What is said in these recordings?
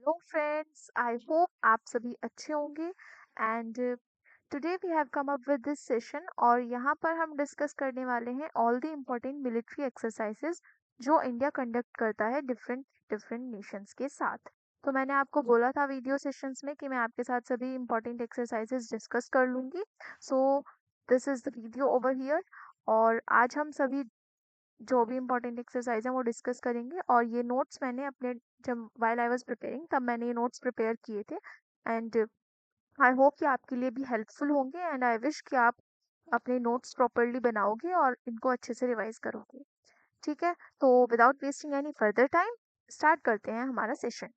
Hello friends, I hope आप सभी अच्छे होंगे and today we have come up with this session और यहाँ पर हम डिस्कस करने वाले हैं all the important military exercises जो इंडिया कंडक्ट करता है डिफरेंट डिफरेंट नेशंस के साथ। तो मैंने आपको बोला था वीडियो सेशंस में कि मैं आपके साथ सभी इम्पोर्टेंट एक्सरसाइजेज डिस्कस कर लूँगी। So this is the video over here और आज हम सभी जो भी इम्पोर्टेंट एक्सरसाइज है वो डिस्कस करेंगे। और ये नोट्स मैंने अपने जब वाइल आई वाज प्रिपेयरिंग तब मैंने ये नोट्स प्रिपेयर किए थे एंड आई होप कि आपके लिए भी हेल्पफुल होंगे एंड आई विश कि आप अपने नोट्स प्रॉपरली बनाओगे और इनको अच्छे से रिवाइज करोगे। ठीक है, तो without wasting any further time start करते हैं हमारा सेशन।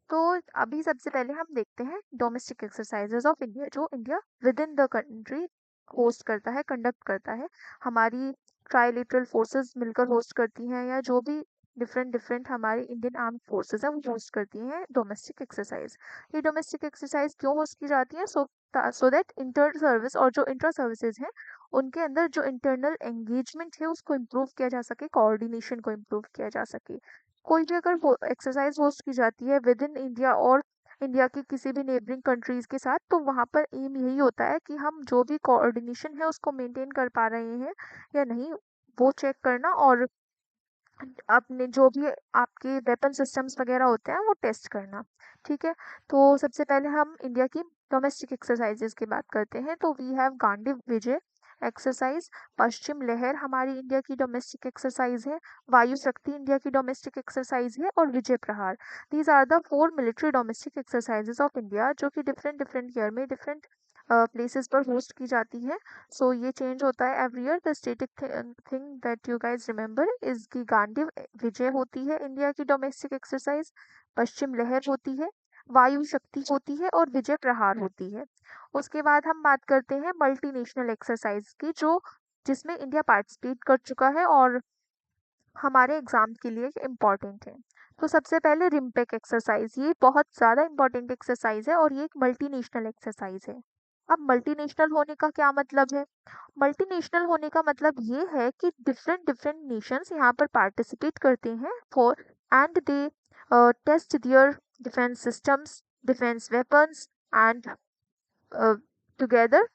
तो अभी सबसे पहले हम देखते हैं डोमेस्टिक एक्सरसाइजेज ऑफ इंडिया जो India with in the country host करता है, कंडक्ट करता है। हमारी ट्राइलेटरल फोर्सेस मिलकर होस्ट करती हैं या जो भी डिफरेंट डिफरेंट हमारी इंडियन आर्म फोर्सेस है वो होस्ट करती हैं डोमेस्टिक एक्सरसाइज। ये डोमेस्टिक एक्सरसाइज क्यों होस्ट की जाती है? सो दैट इंटर सर्विस और जो इंट्रा सर्विसेज हैं उनके अंदर जो इंटरनल एंगेजमेंट है उसको इम्प्रूव किया जा सके, कोऑर्डिनेशन को इम्प्रूव किया जा सके। कोई भी अगर एक्सरसाइज होस्ट की जाती है विद इन इंडिया और इंडिया की किसी भी नेबरिंग कंट्रीज के साथ तो वहाँ पर एम यही होता है कि हम जो भी कोऑर्डिनेशन है उसको मेंटेन कर पा रहे हैं या नहीं वो चेक करना और अपने जो भी आपके वेपन सिस्टम्स वगैरह होते हैं वो टेस्ट करना। ठीक है, तो सबसे पहले हम इंडिया की डोमेस्टिक एक्सरसाइजेज की बात करते हैं। तो we have Gandiv Vijay exercise, Paschim Lehar हमारी इंडिया की डोमेस्टिक एक्सरसाइज है, वायु शक्ति इंडिया की डोमेस्टिक एक्सरसाइज है और Vijay Prahar. These are the 4 military domestic exercises of India जो कि डिफरेंट डिफरेंट ईयर में डिफरेंट प्लेसेस पर होस्ट की जाती है। सो ये चेंज होता है every year. The static thing that you guys remember is की गांडीव विजय होती है इंडिया की डोमेस्टिक एक्सरसाइज, पश्चिम लहर होती है, वायु शक्ति होती है और विजय प्रहार होती है। उसके बाद हम बात करते हैं मल्टीनेशनल एक्सरसाइज की जो जिसमें इंडिया पार्टिसिपेट कर चुका है और हमारे एग्जाम के लिए इम्पॉर्टेंट है। तो सबसे पहले रिम्पेक एक्सरसाइज, ये बहुत ज़्यादा इम्पॉर्टेंट एक्सरसाइज है और ये एक मल्टीनेशनल एक्सरसाइज है। अब मल्टीनेशनल होने का क्या मतलब है? मल्टीनेशनल होने का मतलब ये है कि डिफरेंट डिफरेंट नेशंस यहाँ पर पार्टिसिपेट करते हैं for and they test their defence systems, defence weapons and together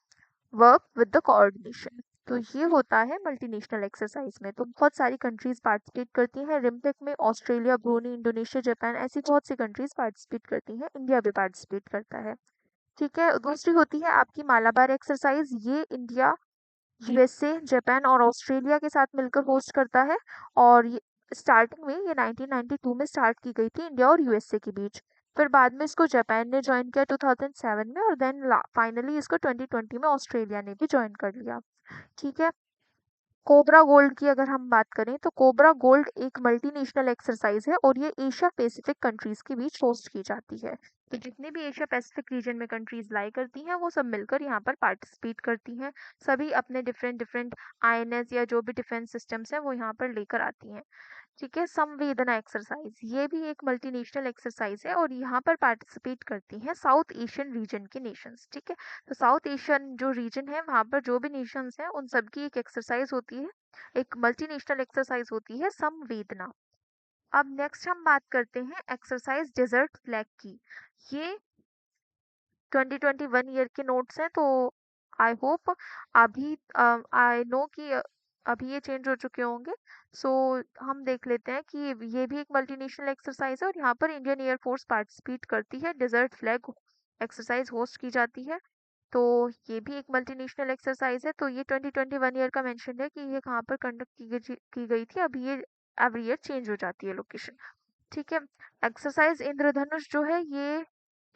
work with the coordination. तो ये होता है मल्टीनेशनल एक्सरसाइज में। तो बहुत सारी कंट्रीज पार्टिसिपेट करती हैं रिम्पेक में, ऑस्ट्रेलिया, ब्रूनी, इंडोनेशिया, जापान, ऐसी बहुत सी कंट्रीज पार्टिसिपेट करती हैं, इंडिया भी पार्टिसिपेट करता है। ठीक है, दूसरी होती है आपकी मालाबार एक्सरसाइज, ये इंडिया, यूएसए, जापान और ऑस्ट्रेलिया के साथ मिलकर होस्ट करता है और ये स्टार्टिंग में ये 1992 में स्टार्ट की गई थी इंडिया और यूएसए के बीच। फिर बाद में इसको जापान ने ज्वाइन किया 2007 में और देन फाइनली इसको 2020 में ऑस्ट्रेलिया ने भी ज्वाइन कर लिया। ठीक है, कोबरा गोल्ड की अगर हम बात करें तो कोबरा गोल्ड एक मल्टीनेशनल एक्सरसाइज है और ये एशिया पैसिफिक कंट्रीज के बीच होस्ट की जाती है। तो जितने भी एशिया पैसिफिक रीजन में कंट्रीज लाई करती हैं वो सब मिलकर यहाँ पर पार्टिसिपेट करती हैं। सभी अपने डिफरेंट डिफरेंट आईएनएस या जो भी डिफेंस सिस्टम्स हैं वो यहाँ पर लेकर आती हैं। ठीक है, संवेदना एक्सरसाइज, ये भी एक मल्टीनेशनल एक्सरसाइज है और यहाँ पर पार्टिसिपेट करती हैं साउथ एशियन रीजन के नेशंस। ठीक है, तो साउथ एशियन जो रीजन है वहाँ पर जो भी नेशंस हैं उन सबकी एक एक्सरसाइज होती है, एक मल्टीनेशनल एक्सरसाइज होती है संवेदना। अब नेक्स्ट हम बात करते हैं एक्सरसाइज डेजर्ट फ्लैग की। ये 2021 ईयर के नोट्स हैं, तो आई होप अभी आई नो कि अभी ये चेंज हो चुके होंगे। सो हम देख लेते हैं कि ये भी एक मल्टीनेशनल एक्सरसाइज है और यहाँ पर इंडियन एयरफोर्स पार्टिसिपेट करती है, डेजर्ट फ्लैग एक्सरसाइज होस्ट की जाती है। तो ये भी एक मल्टीनेशनल एक्सरसाइज है। तो ये 2021 ईयर का मेंशन है कि ये कहाँ पर कंडक्ट की गई थी। अभी ये एवरी ईयर चेंज हो जाती है लोकेशन। ठीक है, एक्सरसाइज इंद्रधनुष जो है ये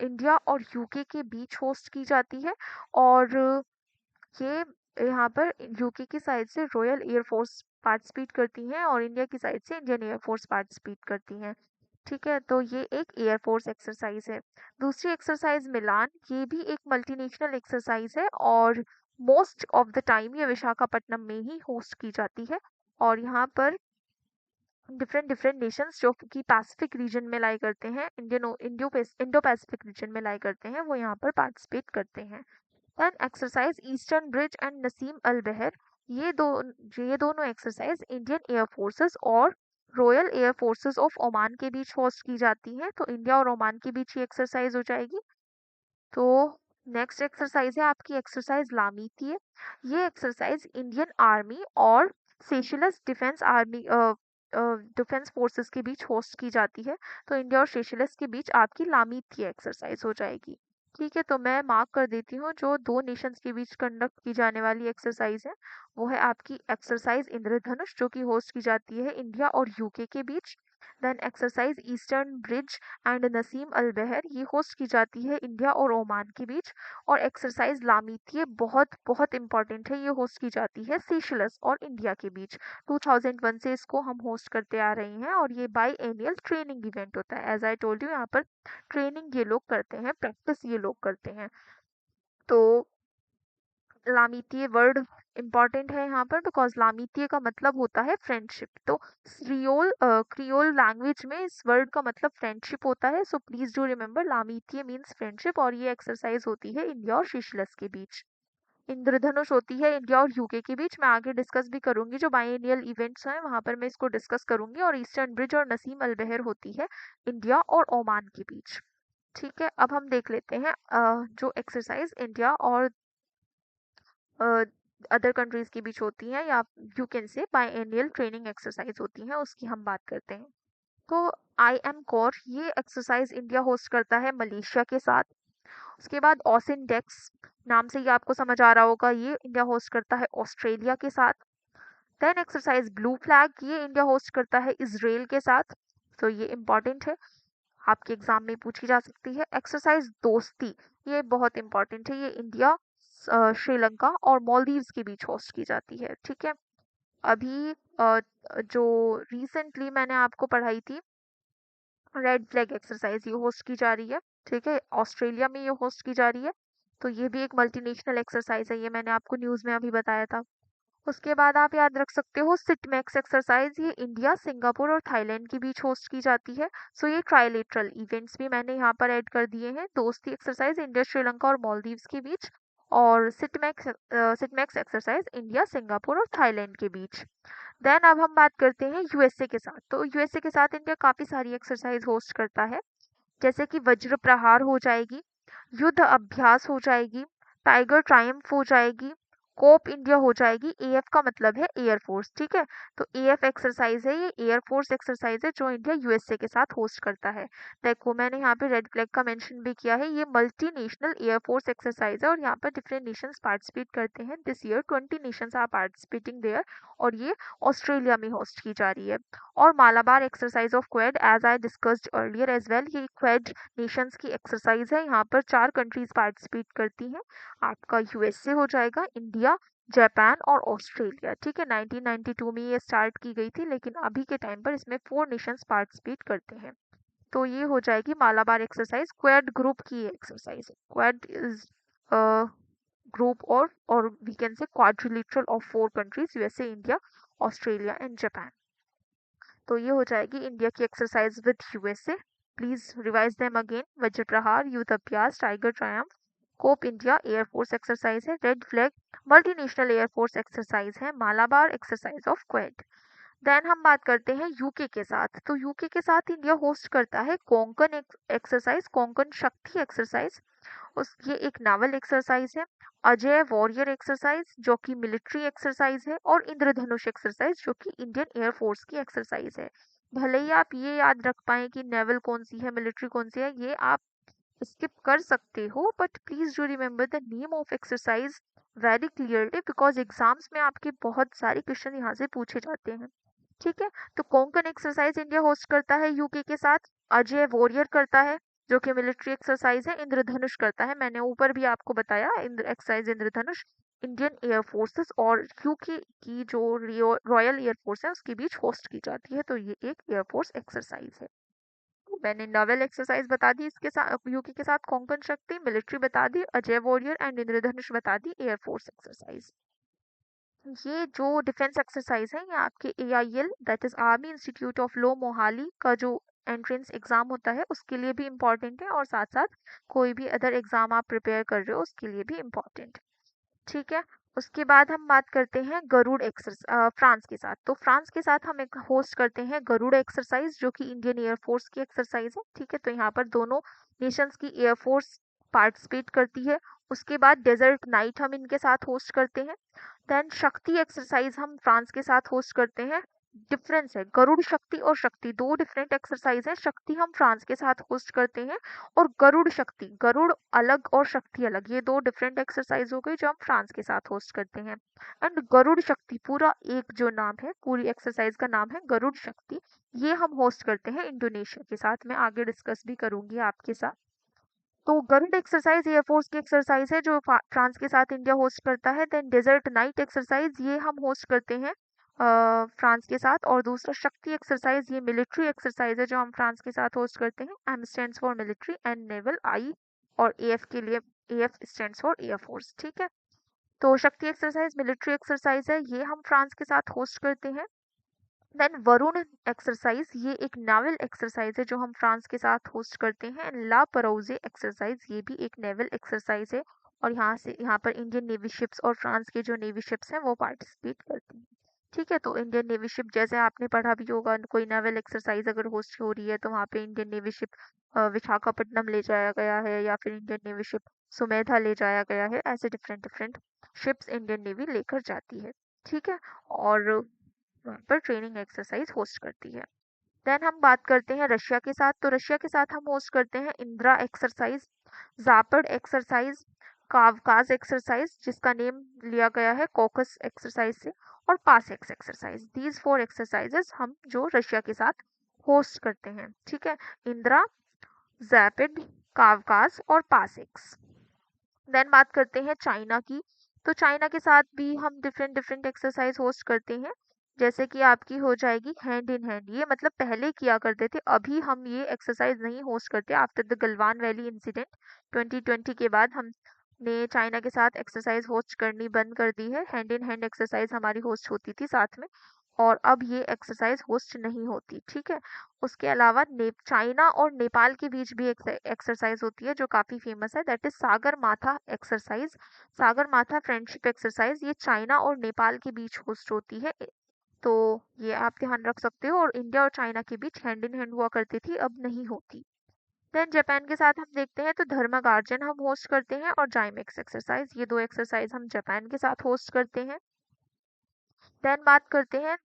इंडिया और यूके के बीच होस्ट की जाती है और ये यहाँ पर यूके की साइड से रॉयल एयरफोर्स पार्टिसिपेट करती हैं और इंडिया की साइड से इंडियन एयरफोर्स पार्टिसिपेट करती हैं। ठीक है, तो ये एक एयरफोर्स एक्सरसाइज है। दूसरी एक्सरसाइज मिलान, ये भी एक मल्टीनेशनल एक्सरसाइज है और मोस्ट ऑफ द टाइम ये विशाखापट्टनम में ही होस्ट की जाती है और यहाँ पर डिफरेंट डिफरेंट नेशंस जो कि पैसिफिक रीजन में लाई करते हैं, इंडो पैसिफिक रीजन में लाई करते हैं, वो यहाँ पर पार्टिसिपेट करते हैं। And exercise eastern bridge and Naseem Al Bahr, ये दोनों एक्सरसाइज इंडियन एयर फोर्सेस और royal air forces of Oman के बीच होस्ट की जाती है, तो इंडिया और ओमान के बीच ये एक्सरसाइज हो जाएगी। तो नेक्स्ट एक्सरसाइज है आपकी एक्सरसाइज लामीती है। ये एक्सरसाइज इंडियन आर्मी और सेशेल्स डिफेंस फोर्सेस के बीच होस्ट की जाती है। तो इंडिया और सेशेल्स के बीच आपकी लामीती एक्सरसाइज हो जाएगी। ठीक है, तो मैं मार्क कर देती हूँ जो दो नेशंस के बीच कंडक्ट की जाने वाली एक्सरसाइज है वो है आपकी एक्सरसाइज इंद्रधनुष जो कि होस्ट की जाती है इंडिया और यूके के बीच। Then exercise eastern bridge and Naseem Al Bahr ये होस्ट की जाती है इंडिया और ओमान के बीच। और एक्सरसाइज लामीती बहुत बहुत इंपॉर्टेंट है, ये होस्ट की जाती है सीशेल्स और इंडिया के बीच। 2001 से इसको हम होस्ट करते आ रहे हैं और ये बाई एनुअल ट्रेनिंग इवेंट होता है। एज आई टोल्ड यू, यहाँ पर ट्रेनिंग ये लोग करते हैं, प्रैक्टिस ये लोग करते हैं। तो लामीतीय वर्ड इंपॉर्टेंट है यहाँ पर बिकॉज लामीतीय का मतलब होता है फ्रेंडशिप। तो क्रियोल लैंग्वेज में इस वर्ड का मतलब फ्रेंडशिप होता है। So please do remember Lamitiye means friendship. और ये एक्सरसाइज होती है इंडिया और सेशेल्स के बीच। इंद्रधनुष होती है इंडिया और यूके के बीच। मैं आगे डिस्कस भी करूंगी जो बाइएनियल इवेंट्स हैं वहां पर मैं इसको डिस्कस करूंगी। और ईस्टर्न ब्रिज और नसीम अल बहर होती है इंडिया और ओमान के बीच। ठीक है, अब हम देख लेते हैं जो एक्सरसाइज इंडिया और अदर कंट्रीज के बीच होती हैं या you can say बायएनुअल training exercise होती हैं उसकी हम बात करते हैं। तो आई एम कोर ये एक्सरसाइज इंडिया होस्ट करता है मलेशिया के साथ। उसके बाद ओसिन डेक्स नाम से ये आपको समझ आ रहा होगा, ये इंडिया होस्ट करता है ऑस्ट्रेलिया के साथ। देन एक्सरसाइज ब्लू फ्लैग ये इंडिया होस्ट करता है इसराइल के साथ। तो ये इंपॉर्टेंट है, आपके एग्जाम में पूछी जा सकती है। एक्सरसाइज दोस्ती ये बहुत इंपॉर्टेंट है, ये इंडिया श्रीलंका और मालदीव्स के बीच होस्ट की जाती है। ठीक है, अभी जो रिसेंटली मैंने आपको पढ़ाई थी रेड फ्लैग एक्सरसाइज ये होस्ट की जा रही है। ठीक है, ऑस्ट्रेलिया में ये होस्ट की जा रही है। तो ये भी एक मल्टीनेशनल एक्सरसाइज है, ये मैंने आपको न्यूज में अभी बताया था। उसके बाद आप याद रख सकते हो सिटमैक्स एक्सरसाइज ये इंडिया सिंगापुर और थाईलैंड के बीच होस्ट की जाती है। सो ये ट्राइलेटरल इवेंट्स भी मैंने यहाँ पर ऐड कर दिए हैं। दोस्ती एक्सरसाइज इंडिया श्रीलंका और मालदीव्स के बीच और सिटमैक्स एक्सरसाइज इंडिया सिंगापुर और थाईलैंड के बीच। देन अब हम बात करते हैं यूएसए के साथ। तो यूएसए के साथ इंडिया काफी सारी एक्सरसाइज होस्ट करता है जैसे कि वज्र प्रहार हो जाएगी, युद्ध अभ्यास हो जाएगी, टाइगर ट्रायम्फ हो जाएगी, कोप इंडिया हो जाएगी। एएफ का मतलब है एयर फोर्स। ठीक है, तो एएफ एक्सरसाइज है, ये एयर फोर्स एक्सरसाइज है जो इंडिया यूएसए के साथ होस्ट करता है। देखो मैंने यहाँ पे रेड फ्लैग का मेंशन भी किया है, ये multi national air force exercise है और यहाँ पर डिफरेंट नेशंस पार्टिसिपेट करते हैं। This year 20 nations are participating there और ये ऑस्ट्रेलिया में होस्ट की जा रही है। और Malabar exercise of Quad as I discussed earlier as well, ये क्वेड नेशंस की एक्सरसाइज है। यहाँ पर 4 कंट्रीज पार्टिसिपेट करती हैं, आपका यूएसए हो जाएगा, इंडिया, जापान और ऑस्ट्रेलिया। ठीक है, 1992 में ये स्टार्ट की गई थी लेकिन अभी के टाइम पर इसमें 4 नेशंस पार्टिसिपेट करते हैं। तो ये हो जाएगी मालाबार एक्सरसाइज, क्वेड ग्रुप की एक्सरसाइज है। क्वेड इज ग्रुप और we can say quadrilateral of 4 countries USA, India, Australia and Japan. तो ये हो जाएगी इंडिया की exercise with USA. Please revise them again. Vajra Prahar, Yudh Abhyas, tiger triumph, cope India air force exercise है, red flag multinational air force exercise है, Malabar exercise of quad. देन हम बात करते हैं यूके के साथ। तो यूके के साथ इंडिया होस्ट करता है कोंकण एक्सरसाइज, कोंकण शक्ति एक्सरसाइज। उस ये एक नावल एक्सरसाइज है। अजय वॉरियर एक्सरसाइज जो कि मिलिट्री एक्सरसाइज है और इंद्रधनुष एक्सरसाइज जो कि इंडियन एयरफोर्स की एक्सरसाइज है। भले ही आप ये याद रख पाए कि नेवल कौन सी है मिलिट्री कौन सी है, ये आप स्किप कर सकते हो, but please do remember the name of exercise very clearly because exams में आपके बहुत सारे क्वेश्चन यहाँ से पूछे जाते हैं। ठीक है, तो कोंकण एक्सरसाइज इंडिया होस्ट करता है यूके के साथ। अजय वॉरियर करता है जो कि मिलिट्री एक्सरसाइज है। इंद्रधनुष करता है, मैंने ऊपर भी आपको बताया, एक्सरसाइज इंद्रधनुष इंडियन एयर फोर्सेस और यूके की जो रॉयल एयर फोर्स है उसके बीच होस्ट की जाती है। तो ये एक एयरफोर्स एक्सरसाइज है। मैंने नवल एक्सरसाइज बता दी, इसके साथ यूके के साथ कोंकण शक्ति, मिलिट्री बता दी, अजय वॉरियर एंड इंद्रधनुष बता दी, एयरफोर्स एक्सरसाइज। ये जो डिफेंस एक्सरसाइज है ये आपके AIL that is army institute of law Mohali का जो एंट्रेंस एग्जाम होता है उसके लिए भी इम्पोर्टेंट है और साथ साथ कोई भी अदर एग्जाम आप प्रिपेयर कर रहे हो उसके लिए भी इम्पोर्टेंट। ठीक है, उसके बाद हम बात करते हैं गरुड़ एक्सरसाइज फ्रांस के साथ। तो फ्रांस के साथ हम एक होस्ट करते हैं गरुड़ एक्सरसाइज, जो कि इंडियन एयरफोर्स की एक्सरसाइज है। ठीक है, तो यहाँ पर दोनों नेशंस की एयरफोर्स पार्टिसिपेट करती है। उसके बाद डेजर्ट नाइट हम इनके साथ होस्ट करते हैं। देन शक्ति एक्सरसाइज हम फ्रांस के साथ होस्ट करते हैं। डिफरेंस है, गरुड़ शक्ति और शक्ति दो डिफरेंट एक्सरसाइज है। शक्ति हम फ्रांस के साथ होस्ट करते हैं और गरुड़ शक्ति, गरुड़ अलग और शक्ति अलग, ये दो डिफरेंट एक्सरसाइज हो गई जो हम फ्रांस के साथ होस्ट करते हैं। एंड गरुड़ शक्ति पूरा एक जो नाम है, पूरी एक्सरसाइज का नाम है गरुड़ शक्ति, ये हम होस्ट करते हैं इंडोनेशिया के साथ। मैं आगे डिस्कस भी करूंगी आपके साथ। तो गरुड़ एक्सरसाइज एयरफोर्स की एक्सरसाइज है जो फ्रांस के साथ इंडिया होस्ट करता है। देन डेजर्ट नाइट एक्सरसाइज ये हम होस्ट करते हैं फ्रांस के साथ। और दूसरा शक्ति एक्सरसाइज, ये मिलिट्री एक्सरसाइज है जो हम फ्रांस के साथ होस्ट करते हैं। M stands for military and naval, I और एएफ के लिए एएफ स्टैंड्स फॉर एयरफोर्स। ठीक है, तो शक्ति एक्सरसाइज मिलिट्री एक्सरसाइज है, ये हम फ्रांस के साथ होस्ट करते हैं। देन वरुण एक्सरसाइज, ये एक नावल एक्सरसाइज है जो हम फ्रांस के साथ होस्ट करते हैं। ला परोजे एक्सरसाइज, ये भी एक नेवल एक्सरसाइज है और यहाँ पर इंडियन नेवी शिप्स और फ्रांस के जो नेवी शिप्स हैं वो पार्टिसिपेट करती हैं। ठीक है, तो इंडियन नेवी शिप जैसे आपने पढ़ा भी होगा, कोई नेवल एक्सरसाइज अगर होस्ट हो रही है तो वहाँ पे इंडियन नेवी शिप विशाखापट्टनम ले जाया गया है, या फिर इंडियन नेवी शिप सुमेधा ले जाया गया है। ऐसे different different ships Indian navy लेकर जाती है। ठीक है, और वहाँ पर ट्रेनिंग एक्सरसाइज होस्ट करती है। देन हम बात करते हैं रशिया के साथ। तो रशिया के साथ हम होस्ट करते हैं इंदिरा एक्सरसाइज, जापड़ एक्सरसाइज, कावकाज एक्सरसाइज जिसका नेम लिया गया है कॉकस एक्सरसाइज से, और PASSEX exercise. These four exercises हम जो रशिया के साथ होस्ट करते हैं। ठीक है, इंदिरा, जैपिड, कावकाज और पासेक्स। देन बात करते हैं चाइना की। तो चाइना के साथ भी हम डिफरेंट डिफरेंट एक्सरसाइज होस्ट करते हैं। जैसे कि आपकी हो जाएगी हैंड इन हैंड, ये मतलब पहले किया करते थे, अभी हम ये एक्सरसाइज नहीं होस्ट करते। After the Galwan valley incident 2020 के बाद हमने चाइना के साथ एक्सरसाइज होस्ट करनी बंद कर दी है। हैंड इन हैंड एक्सरसाइज हमारी होस्ट होती थी साथ में, और अब ये एक्सरसाइज होस्ट नहीं होती। ठीक है, उसके अलावा चाइना और नेपाल के बीच भी एक एक्सरसाइज होती है जो काफी फेमस है, दैट इज सागर माथा एक्सरसाइज। सागर माथा फ्रेंडशिप एक्सरसाइज, ये चाइना और नेपाल के बीच होस्ट होती है। तो ये आप ध्यान रख सकते हो, और इंडिया और चाइना के बीच हैंड इन हैंड हुआ करती थी, अब नहीं होती। देन जापान के साथ हम देखते हैं तो धर्मगार्जन हम होस्ट करते हैं, और जाइमेक्स एक्सरसाइज, ये दो एक्सरसाइज हम जापान के साथ होस्ट करते हैं। देन बात करते हैं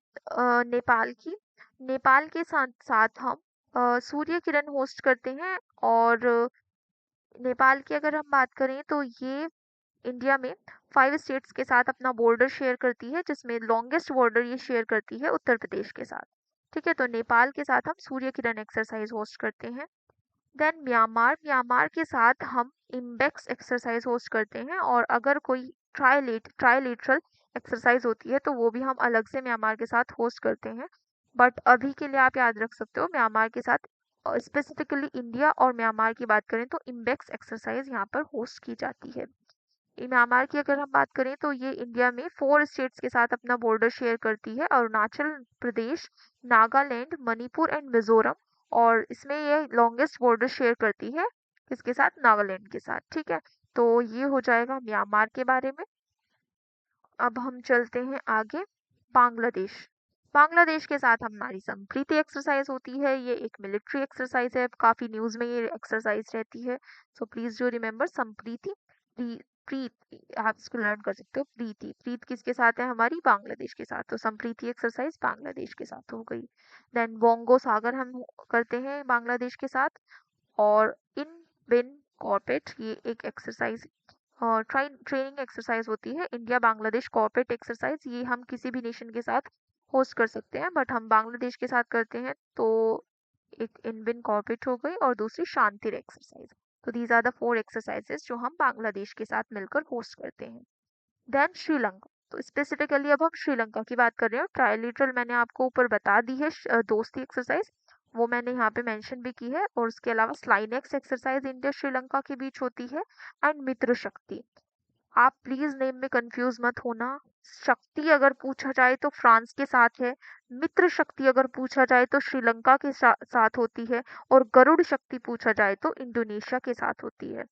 नेपाल की। नेपाल के साथ साथ हम सूर्य किरण होस्ट करते हैं। और नेपाल की अगर हम बात करें तो ये इंडिया में 5 स्टेट्स के साथ अपना बॉर्डर शेयर करती है, जिसमें लॉन्गेस्ट बॉर्डर ये शेयर करती है उत्तर प्रदेश के साथ। ठीक है, तो नेपाल के साथ हम सूर्य किरण एक्सरसाइज होस्ट करते हैं। देन म्यांमार, म्यांमार के साथ हम इम्बेक्स एक्सरसाइज होस्ट करते हैं, और अगर कोई ट्राइलेटरल एक्सरसाइज होती है तो वो भी हम अलग से म्यांमार के साथ होस्ट करते हैं। बट अभी के लिए आप याद रख सकते हो म्यांमार के साथ, स्पेसिफिकली इंडिया और म्यांमार की बात करें तो इम्बेक्स एक्सरसाइज यहाँ पर होस्ट की जाती है। म्यांमार की अगर हम बात करें तो ये इंडिया में 4 स्टेट्स के साथ अपना बॉर्डर शेयर करती है, अरुणाचल प्रदेश, नागालैंड, मणिपुर एंड मिजोरम। और इसमें ये लॉन्गेस्ट बॉर्डर शेयर करती है किसके साथ, नागालैंड के साथ। ठीक है, तो ये हो जाएगा म्यांमार के बारे में। अब हम चलते हैं आगे, बांग्लादेश। बांग्लादेश के साथ हमारी संप्रीति एक्सरसाइज होती है, ये एक मिलिट्री एक्सरसाइज है, काफी न्यूज में ये एक्सरसाइज रहती है। So please do remember Sampriti. प्रीत आप इसको लर्न कर सकते हो, प्रीति, प्रीत किसके साथ है, हमारी बांग्लादेश के साथ। तो संप्रीति एक्सरसाइज बांग्लादेश के साथ हो गई। देन बोंगो सागर हम करते हैं बांग्लादेश के साथ। और इन बिन कॉर्पेट, ये एक एक्सरसाइज ट्रेनिंग एक्सरसाइज होती है, इंडिया बांग्लादेश कॉर्पोरेट एक्सरसाइज, ये हम किसी भी नेशन के साथ होस्ट कर सकते हैं, बट हम बांग्लादेश के साथ करते हैं। तो एक इनबिन कॉर्पोरेट हो गई, और दूसरी शांतिर एक्सरसाइज। तो दीज आर द 4 एक्सरसाइजेस जो हम बांग्लादेश के साथ मिलकर होस्ट करते हैं। देन श्रीलंका। तो स्पेसिफिकली अब हम श्रीलंका की बात कर रहे हैं। ट्राइलिटरल मैंने आपको ऊपर बता दी है, दोस्ती एक्सरसाइज वो मैंने यहाँ पे मेंशन भी की है। और उसके अलावा स्लाइनेक्स एक्सरसाइज इंडिया श्रीलंका के बीच होती है। एंड मित्र शक्ति, आप प्लीज नेम में कंफ्यूज मत होना। शक्ति अगर पूछा जाए तो फ्रांस के साथ है, मित्र शक्ति अगर पूछा जाए तो श्रीलंका के साथ होती है, और गरुड़ शक्ति पूछा जाए तो इंडोनेशिया के साथ होती है।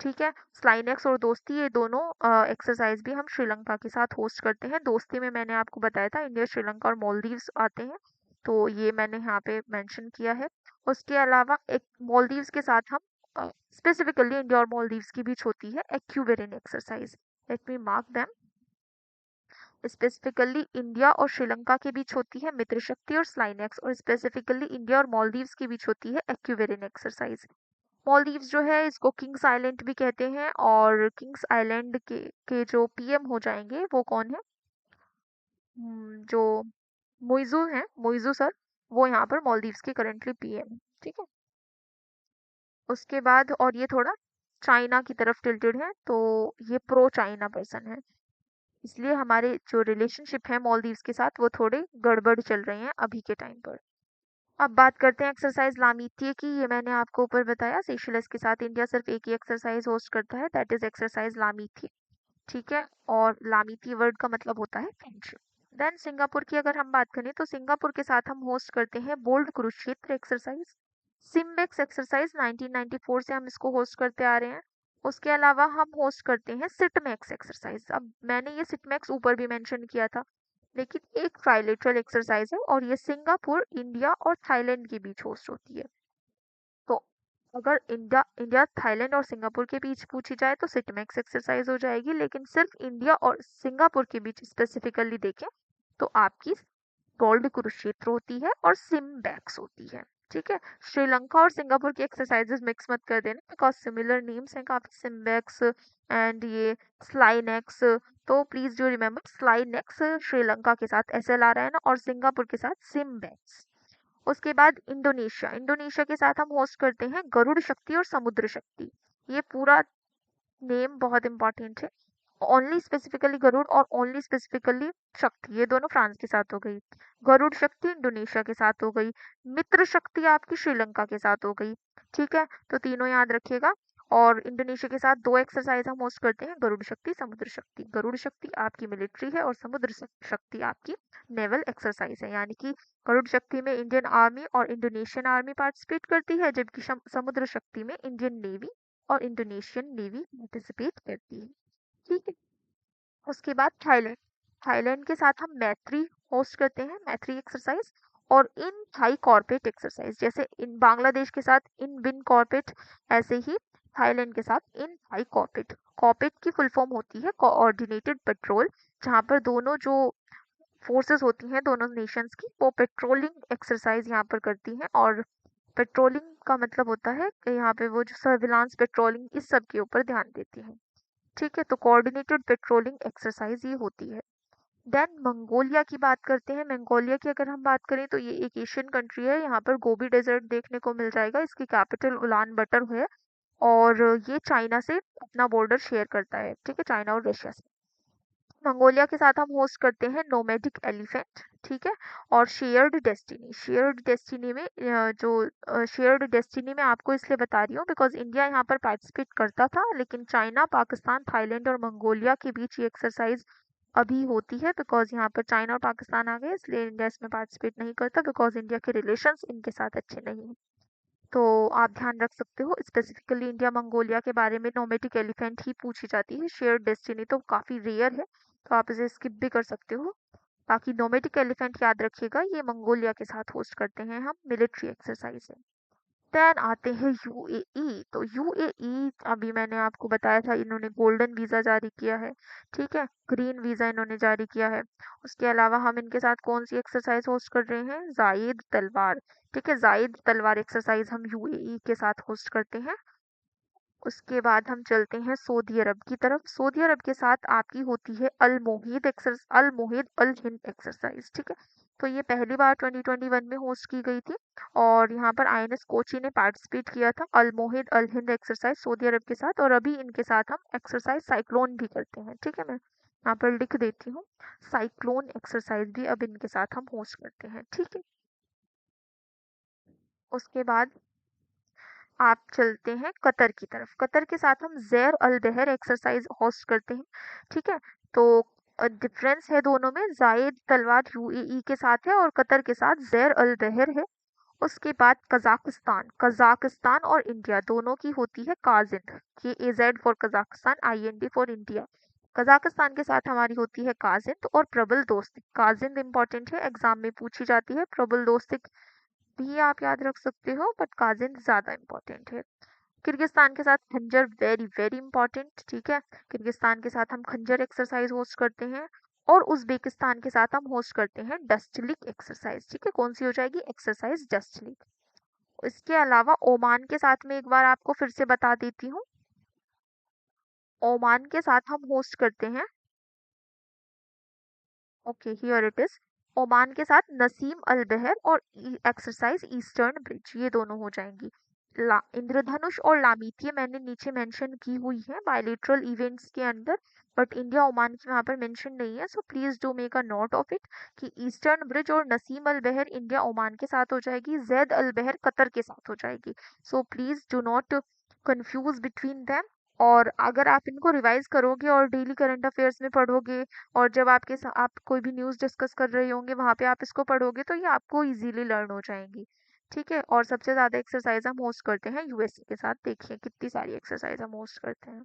ठीक है। स्लाइनेक्स और दोस्ती ये दोनों एक्सरसाइज भी हम श्रीलंका के साथ होस्ट करते हैं। दोस्ती में मैंने आपको बताया था इंडिया, श्रीलंका और मालदीव्स आते हैं, तो ये मैंने यहाँ पे मेंशन किया है। उसके अलावा एक मालदीव्स के साथ हम स्पेसिफिकली इंडिया और मालदीव्स के बीच होती है Ekuverin exercise. Let me mark them. Specifically India और श्रीलंका के बीच होती है मित्र शक्ति और स्लाइनेक्स, और स्पेसिफिकली इंडिया और मालदीव्स के बीच होती है एक्यूवेरिन एक्सरसाइज। मालदीव्स जो है इसको किंग्स आइलैंड भी कहते हैं, और किंग्स आइलैंड के जो पीएम हो जाएंगे वो कौन है? जो मुइज़ू हैं, मुइज़ू सर, वो यहाँ पर मालदीव्स के करंटली पीएम। ठीक है। उसके बाद, और ये थोड़ा चाइना की तरफ टिल्टेड है, तो ये प्रो चाइना पर्सन है, इसलिए हमारे जो रिलेशनशिप है मालदीव्स के साथ वो थोड़े गड़बड़ चल रहे हैं अभी के टाइम पर। अब बात करते हैं एक्सरसाइज लामीत्य की। ये मैंने आपको ऊपर बताया, सेशेल्स के साथ इंडिया सिर्फ एक ही एक्सरसाइज होस्ट करता है, दैट इज एक्सरसाइज लामीत्य। ठीक है। और लामीती वर्ड का मतलब होता है फ्रेंडशिप। देन सिंगापुर की अगर हम बात करें तो सिंगापुर के साथ हम होस्ट करते हैं bold Kurukshetra exercise. SIMBEX exercise 1994 से हम इसको होस्ट करते आ रहे हैं। उसके अलावा हम होस्ट करते हैं सिटमैक्स एक्सरसाइज। अब मैंने ये सिटमैक्स ऊपर भी मेंशन किया था, लेकिन एक ट्राइलेटरल एक्सरसाइज है और ये सिंगापुर, इंडिया और थाईलैंड के बीच होस्ट होती है। तो अगर इंडिया इंडिया थाईलैंड और सिंगापुर के बीच पूछी जाए तो सिटमैक्स एक्सरसाइज हो जाएगी, लेकिन सिर्फ इंडिया और सिंगापुर के बीच स्पेसिफिकली देखें तो आपकी गोल्ड कुरुक्षेत्र होती है और सिम्बैक्स होती है। ठीक है। श्रीलंका और सिंगापुर की एक्सरसाइजेस मिक्स मत कर देना, बिकॉज सिमिलर नेम्स हैं काफी, सिम्बैक्स एंड ये स्लाइनेक्स। तो please do remember SLINEX Sri Lanka के साथ एसएल आ रहा है ना, और सिंगापुर के साथ सिम्बैक्स। उसके बाद इंडोनेशिया, इंडोनेशिया के साथ हम होस्ट करते हैं गरुड़ शक्ति और समुद्र शक्ति। ये पूरा नेम बहुत इंपॉर्टेंट है। ओनली स्पेसिफिकली गरुड़ और ओनली स्पेसिफिकली शक्ति, ये दोनों फ्रांस के साथ हो गई। गरुड़ शक्ति इंडोनेशिया के साथ हो गई, मित्र शक्ति आपकी श्रीलंका के साथ हो गई। ठीक है, तो तीनों याद रखिएगा। और इंडोनेशिया के साथ दो एक्सरसाइज हम होस्ट करते हैं, गरुड़ शक्ति, समुद्र शक्ति। गरुड़ शक्ति आपकी मिलिट्री है और समुद्र शक्ति आपकी नेवल एक्सरसाइज है, यानी कि गरुड़ शक्ति में इंडियन आर्मी और इंडोनेशियन आर्मी पार्टिसिपेट करती है, जबकि समुद्र शक्ति में इंडियन नेवी और इंडोनेशियन नेवी पार्टिसिपेट करती है। ठीक है। उसके बाद थाईलैंड, थाईलैंड के साथ हम मैत्री होस्ट करते हैं, मैत्री एक्सरसाइज। और इन थाई कॉर्पेट एक्सरसाइज, जैसे इन बांग्लादेश के साथ इन बिन कॉर्पेट, ऐसे ही थाईलैंड के साथ इन थाई कॉर्पेट। कॉर्पेट की फुल फॉर्म होती है कोऑर्डिनेटेड पेट्रोल, जहाँ पर दोनों जो फोर्सेस होती हैं दोनों नेशंस की, वो पेट्रोलिंग एक्सरसाइज यहाँ पर करती हैं। और पेट्रोलिंग का मतलब होता है कि यहाँ पे वो जो सर्विलांस पेट्रोलिंग इस सब के ऊपर ध्यान देती हैं। ठीक है, तो कोऑर्डिनेटेड पेट्रोलिंग एक्सरसाइज ये होती है। देन मंगोलिया की बात करते हैं। मंगोलिया की अगर हम बात करें तो ये एक एशियन कंट्री है, यहाँ पर गोबी डेजर्ट देखने को मिल जाएगा, इसकी कैपिटल उलान बटर है, और ये चाइना से अपना बॉर्डर शेयर करता है। ठीक है, चाइना और रशिया से। मंगोलिया के साथ हम होस्ट करते हैं नोमैडिक एलिफेंट। ठीक है। और शेयर्ड डेस्टिनी, शेयर्ड डेस्टिनी में जो शेयर्ड डेस्टिनी में आपको इसलिए बता रही हूँ बिकॉज इंडिया यहाँ पर पार्टिसिपेट करता था, लेकिन चाइना, पाकिस्तान, थाईलैंड और मंगोलिया के बीच ये एक्सरसाइज अभी होती है, बिकॉज यहाँ पर चाइना और पाकिस्तान आ गए, इसलिए इंडिया इसमें पार्टिसिपेट नहीं करता, बिकॉज इंडिया के रिलेशंस इनके साथ अच्छे नहीं हैं। तो आप ध्यान रख सकते हो, स्पेसिफिकली इंडिया मंगोलिया के बारे में नोमेटिक एलिफेंट ही पूछी जाती है, शेयर्ड डेस्टिनी तो काफ़ी रेयर है, तो आप इसे स्किप भी कर सकते हो। बाकी नोमेटिक एलिफेंट याद रखिएगा, ये मंगोलिया के साथ होस्ट करते हैं हम, मिलिट्री एक्सरसाइज है। देन आते हैं यूएई। तो यूएई अभी मैंने आपको बताया था, इन्होंने गोल्डन वीजा जारी किया है। ठीक है, ग्रीन वीजा इन्होंने जारी किया है। उसके अलावा हम इनके साथ कौन सी एक्सरसाइज होस्ट कर रहे हैं? जायद तलवार। ठीक है, जायद तलवार एक्सरसाइज हम यूएई के साथ होस्ट करते हैं। उसके बाद हम चलते हैं सऊदी अरब की तरफ। सऊदी अरब के साथ आपकी होती है अल मोहिद अल हिंद एक्सरसाइज। ठीक है, तो ये पहली बार 2021 में होस्ट की गई थी, और यहाँ पर आईएनएस कोची ने पार्टिसिपेट किया था अल मोहिद अल हिंद एक्सरसाइज सऊदी अरब के साथ। और अभी इनके साथ हम एक्सरसाइज साइक्लोन भी करते हैं। ठीक है, मैं यहाँ पर लिख देती हूँ, साइक्लोन एक्सरसाइज भी अब इनके साथ हम होस्ट करते हैं। ठीक है। उसके बाद आप चलते हैं कतर की तरफ। कतर के साथ हम ज़ैर अल दहर एक्सरसाइज होस्ट करते हैं। ठीक है, तो डिफरेंस है दोनों में, जायद तलवार यूएई के साथ है और कतर के साथ ज़ैर अल दहर है। उसके बाद कजाकिस्तान, कजाकिस्तान और इंडिया दोनों की होती है Kazind, KAZ for Kazakhstan, IND for India. Kazakhstan के साथ हमारी होती है काजिंद और प्रबल दोस्ती। काजिंद इंपॉर्टेंट है, एग्जाम में पूछी जाती है, प्रबल दोस्ती भी आप याद रख सकते हो, बट काजिंद ज्यादा इंपॉर्टेंट है। किर्गिस्तान के साथ खंजर, वेरी वेरी इंपॉर्टेंट, ठीक है। किर्गिस्तान के साथ हम खंजर एक्सरसाइज होस्ट करते हैं। और उज्बेकिस्तान के साथ हम होस्ट करते हैं डस्टलिक एक्सरसाइज, ठीक है। कौन सी हो जाएगी? एक्सरसाइज डस्टलिक। इसके अलावा ओमान के साथ में एक बार आपको फिर से बता देती हूँ, ओमान के साथ हम होस्ट करते हैं, okay here it is, Oman के साथ नसीम अल बहर और एक्सरसाइज ईस्टर्न ब्रिज, ये दोनों हो जाएंगी। इंद्रधनुष और लामितीय मैंने नीचे मेंशन की हुई है बायलेटरल इवेंट्स के अंदर, बट इंडिया ओमान की वहां पर मेंशन नहीं है, so please do make a note of it कि ईस्टर्न ब्रिज और नसीम अल बहर इंडिया ओमान के साथ हो जाएगी, जैद अल बहर कतर के साथ हो जाएगी। सो please do not confuse between them. और अगर आप इनको रिवाइज करोगे और डेली करंट अफेयर्स में पढ़ोगे, और जब आप कोई भी न्यूज़ डिस्कस कर रहे होंगे वहां पे आप इसको पढ़ोगे, तो ये आपको इजीली लर्न हो जाएंगी, ठीक है। और सबसे ज्यादा एक्सरसाइज हम होस्ट करते हैं यूएसए के साथ, देखिए कितनी सारी एक्सरसाइज हम होस्ट करते हैं,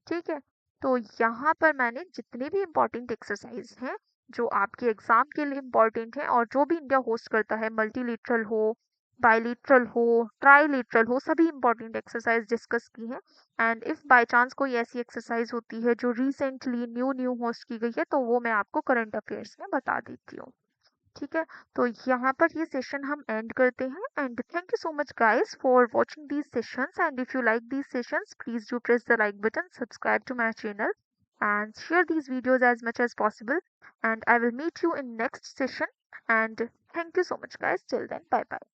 ठीक है। तो यहाँ पर मैंने जितने भी इम्पोर्टेंट एक्सरसाइज हैं जो आपके एग्जाम के लिए इम्पोर्टेंट है और जो भी इंडिया होस्ट करता है, मल्टीलेटरल हो, बायलेटरल हो, ट्राईलेटरल हो, सभी इम्पोर्टेंट एक्सरसाइज डिस्कस की हैं। एंड इफ बाय चांस कोई ऐसी एक्सरसाइज होती है जो रिसेंटली न्यू न्यू होस्ट की गई है, तो वो मैं आपको करंट अफेयर्स में बता देती हूँ, ठीक है। तो यहाँ पर ये सेशन हम एंड करते हैं, and thank you so much guys for watching these sessions, and if you like these sessions, please do press the like button, subscribe to my channel, and share these videos as much as possible, and I will meet you in next session, and thank you so much guys, till then, bye bye.